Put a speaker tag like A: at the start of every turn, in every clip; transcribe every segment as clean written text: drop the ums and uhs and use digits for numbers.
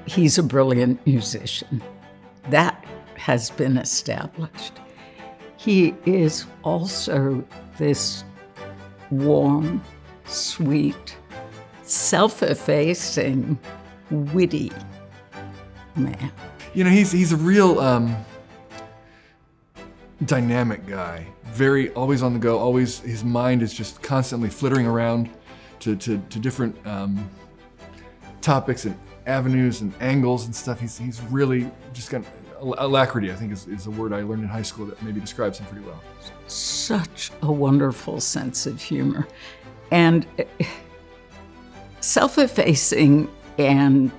A: He's a brilliant musician. That has been established. He is also this warm, sweet, self-effacing, witty man.
B: You know, he's a real dynamic guy. Very always on the go. Always, his mind is just constantly flittering around to different topics and avenues and angles and stuff. He's really just got alacrity, I think is a word I learned in high school that maybe describes him pretty well.
A: Such a wonderful sense of humor. And self-effacing and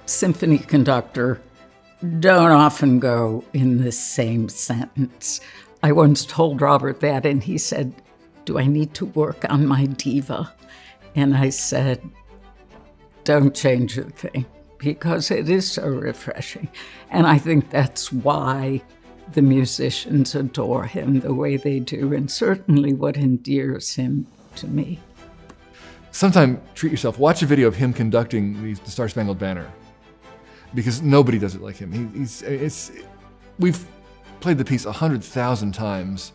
A: symphony conductor don't often go in the same sentence. I once told Robert that, and he said, "Do I need to work on my diva?" And I said, "Don't change a thing," because it is so refreshing. And I think that's why the musicians adore him the way they do, and certainly what endears him to me.
B: Sometime treat yourself. Watch a video of him conducting the Star Spangled Banner, because nobody does it like him. We've played the piece 100,000 times.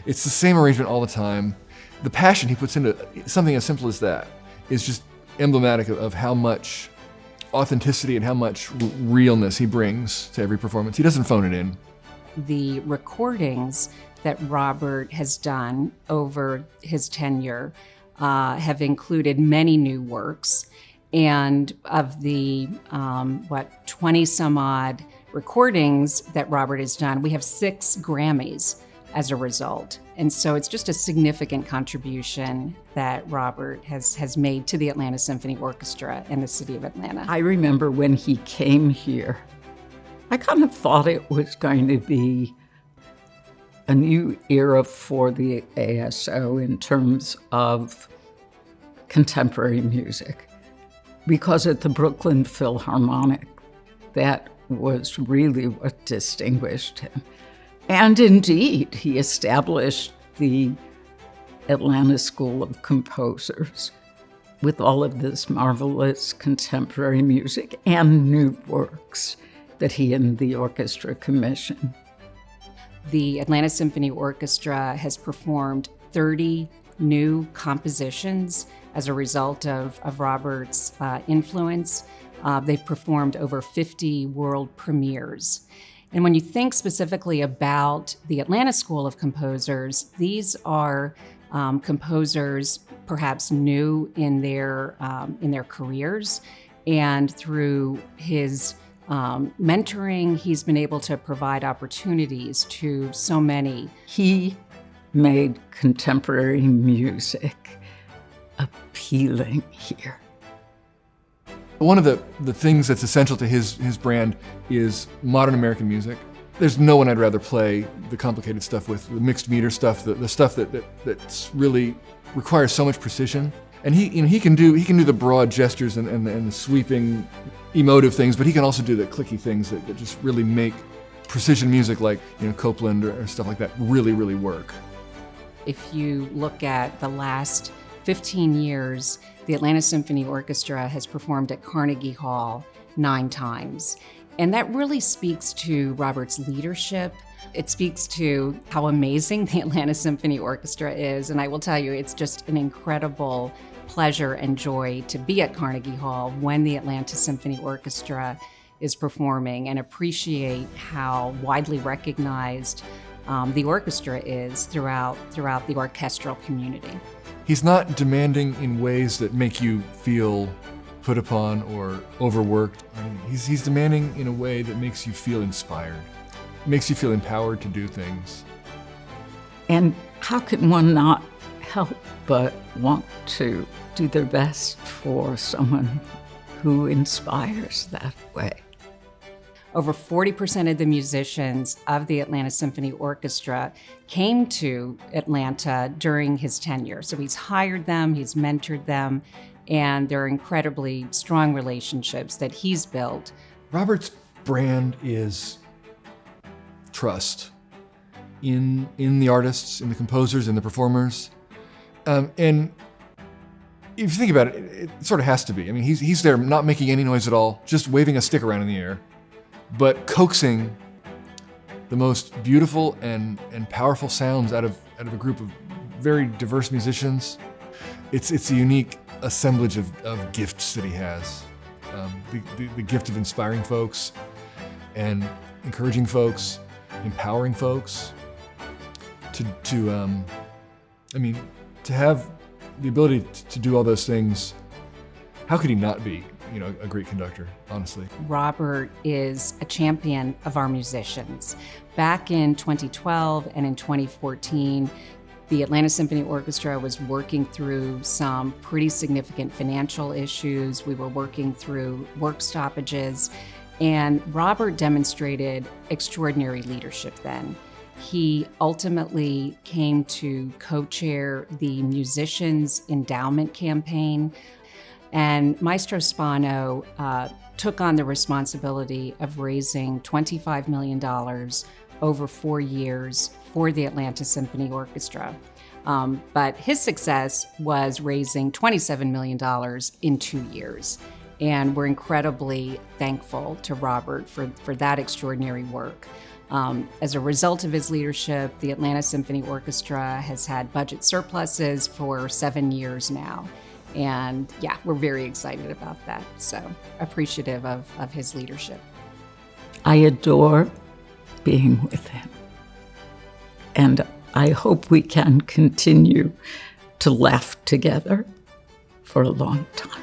B: It's the same arrangement all the time. The passion he puts into something as simple as that is just emblematic of how much authenticity and how much realness he brings to every performance. He doesn't phone it in.
C: The recordings that Robert has done over his tenure have included many new works. And of the, 20 some odd recordings that Robert has done, we have 6 Grammys as a result. And so it's just a significant contribution that Robert has made to the Atlanta Symphony Orchestra and the city of Atlanta.
A: I remember when he came here, I kind of thought it was going to be a new era for the ASO in terms of contemporary music. Because at the Brooklyn Philharmonic, that was really what distinguished him. And indeed, he established the Atlanta School of Composers with all of this marvelous contemporary music and new works that he and the orchestra commissioned.
C: The Atlanta Symphony Orchestra has performed 30 new compositions as a result of Robert's influence. They've performed over 50 world premieres. And when you think specifically about the Atlanta School of Composers, these are composers perhaps new in their careers, and through his mentoring, he's been able to provide opportunities to so many.
A: He made contemporary music appealing here.
B: One of the things that's essential to his brand is modern American music. There's no one I'd rather play the complicated stuff with, the mixed meter stuff, the stuff that's really requires so much precision. And he can do the broad gestures and the sweeping, emotive things, but he can also do the clicky things that just really make precision music like Copland or stuff like that really, really work.
C: If you look at the last 15 years, the Atlanta Symphony Orchestra has performed at Carnegie Hall 9 times. And that really speaks to Robert's leadership. It speaks to how amazing the Atlanta Symphony Orchestra is. And I will tell you, it's just an incredible pleasure and joy to be at Carnegie Hall when the Atlanta Symphony Orchestra is performing, and appreciate how widely recognized the orchestra is throughout the orchestral community.
B: He's not demanding in ways that make you feel put upon or overworked. He's demanding in a way that makes you feel inspired, makes you feel empowered to do things.
A: And how can one not help but want to do their best for someone who inspires that way?
C: Over 40% of the musicians of the Atlanta Symphony Orchestra came to Atlanta during his tenure. So he's hired them, he's mentored them, and there are incredibly strong relationships that he's built.
B: Robert's brand is trust in the artists, in the composers, in the performers. And if you think about it, it sort of has to be. I mean, he's there not making any noise at all, just waving a stick around in the air, but coaxing the most beautiful and powerful sounds out of a group of very diverse musicians. It's a unique assemblage of gifts that he has. The gift of inspiring folks and encouraging folks, empowering folks to have the ability to do all those things. How could he not be, a great conductor, honestly?
C: Robert is a champion of our musicians. Back in 2012 and in 2014, the Atlanta Symphony Orchestra was working through some pretty significant financial issues. We were working through work stoppages, and Robert demonstrated extraordinary leadership then. He ultimately came to co-chair the Musicians Endowment Campaign, and Maestro Spano took on the responsibility of raising $25 million over 4 years for the Atlanta Symphony Orchestra. But his success was raising $27 million in 2 years. And we're incredibly thankful to Robert for that extraordinary work. As a result of his leadership, the Atlanta Symphony Orchestra has had budget surpluses for 7 years now. And yeah, we're very excited about that. So appreciative of his leadership.
A: I adore being with him. And I hope we can continue to laugh together for a long time.